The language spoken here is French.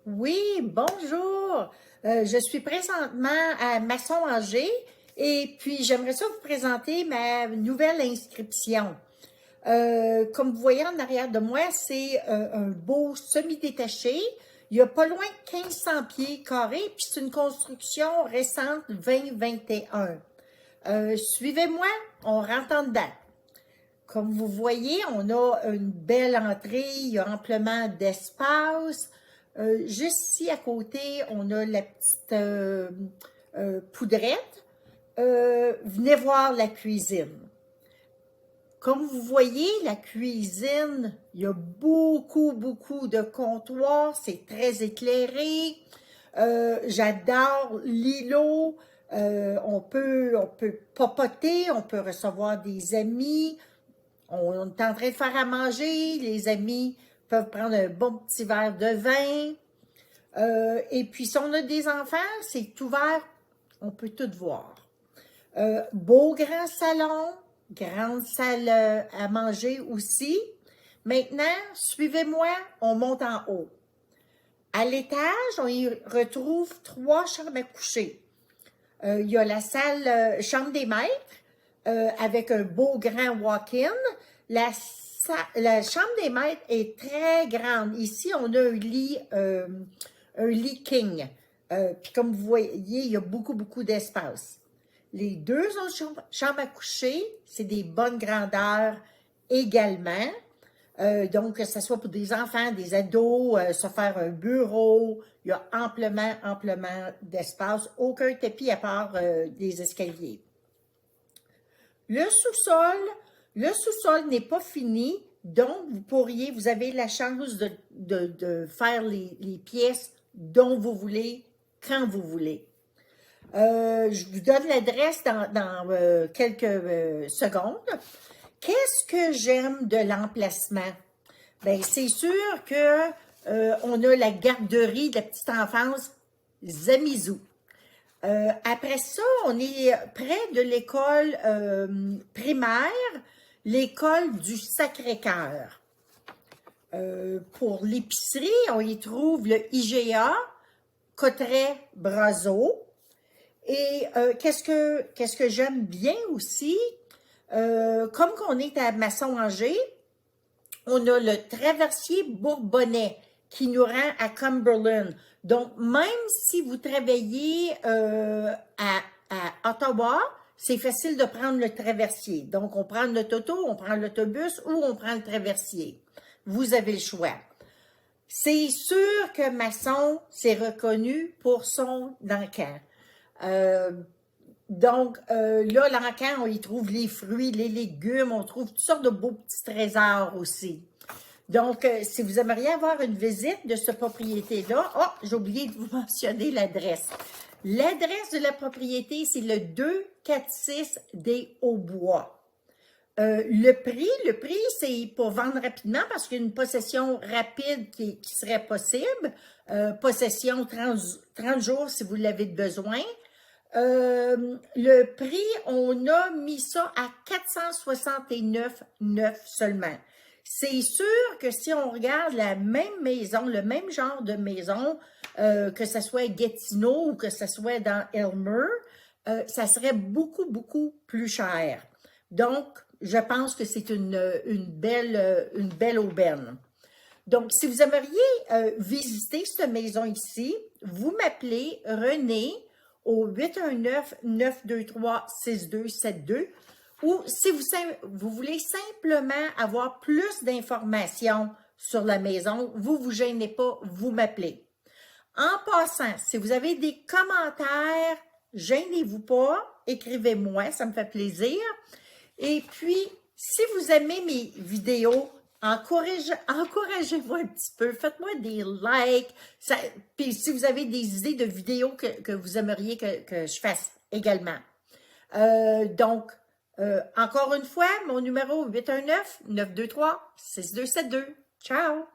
Oui, bonjour. Je suis présentement à Masson-Angers et puis j'aimerais ça vous présenter ma nouvelle inscription. Comme vous voyez en arrière de moi, c'est un beau semi-détaché. Il y a pas loin de 1500 pieds carrés, puis c'est une construction récente 2021. Suivez-moi, on rentre en dedans. Comme vous voyez, on a une belle entrée, il y a amplement d'espace. Juste ici à côté, on a la petite poudrette. Venez voir la cuisine. Comme vous voyez, la cuisine, il y a beaucoup de comptoirs, c'est très éclairé. J'adore l'îlot. On peut papoter, on peut recevoir des amis. On est en train de faire à manger, les amis peuvent prendre un bon petit verre de vin. Et puis, si on a des enfants, c'est ouvert, on peut tout voir. Beau grand salon, grande salle à manger aussi. Maintenant, suivez-moi, on monte en haut. À l'étage, on y retrouve 3 chambres à coucher. Il y a la salle, chambre des maîtres, avec un beau grand walk-in. La chambre des maîtres est très grande. Ici, on a un lit king. Puis comme vous voyez, il y a beaucoup d'espace. Les deux autres chambres à coucher, c'est des bonnes grandeurs également. Donc, que ce soit pour des enfants, des ados, se faire un bureau, il y a amplement d'espace. Aucun tapis à part des escaliers. Le sous-sol, le sous-sol n'est pas fini, donc vous avez la chance de faire les pièces dont vous voulez, quand vous voulez. Je vous donne l'adresse dans quelques secondes. Qu'est-ce que j'aime de l'emplacement? Bien, c'est sûr que on a la garderie de la petite enfance Zamizou. Après ça, on est près de l'école primaire, l'école du Sacré-Cœur. Pour l'épicerie, on y trouve le IGA, Cotret-Brazo. Et qu'est-ce que j'aime bien aussi, comme qu'on est à Masson-Angers, on a le traversier Bourbonnais qui nous rend à Cumberland. Donc, même si vous travaillez à Ottawa, c'est facile de prendre le traversier. Donc, on prend notre auto, on prend l'autobus ou on prend le traversier. Vous avez le choix. C'est sûr que Masson, c'est reconnu pour son encan. Là, l'encan, on y trouve les fruits, les légumes, on trouve toutes sortes de beaux petits trésors aussi. Donc, si vous aimeriez avoir une visite de cette propriété-là, j'ai oublié de vous mentionner l'adresse. L'adresse de la propriété, c'est le 246 des Hauts-Bois. Le prix, c'est pour vendre rapidement parce qu'il y a une possession rapide qui serait possible. Possession 30 jours si vous l'avez besoin. Le prix, on a mis ça à 469,9 seulement. C'est sûr que si on regarde la même maison, le même genre de maison, que ce soit à Gatineau ou que ce soit dans Elmer, ça serait beaucoup plus cher. Donc, je pense que c'est une belle aubaine. Donc, si vous aimeriez visiter cette maison ici, vous m'appelez René au 819-923-6272 ou si vous voulez simplement avoir plus d'informations sur la maison, vous gênez pas, vous m'appelez. En passant, si vous avez des commentaires, gênez-vous pas, écrivez-moi, ça me fait plaisir. Et puis, si vous aimez mes vidéos, encouragez-moi un petit peu, faites-moi des likes. Puis si vous avez des idées de vidéos que vous aimeriez que je fasse également. Encore une fois, mon numéro 819-923-6272. Ciao!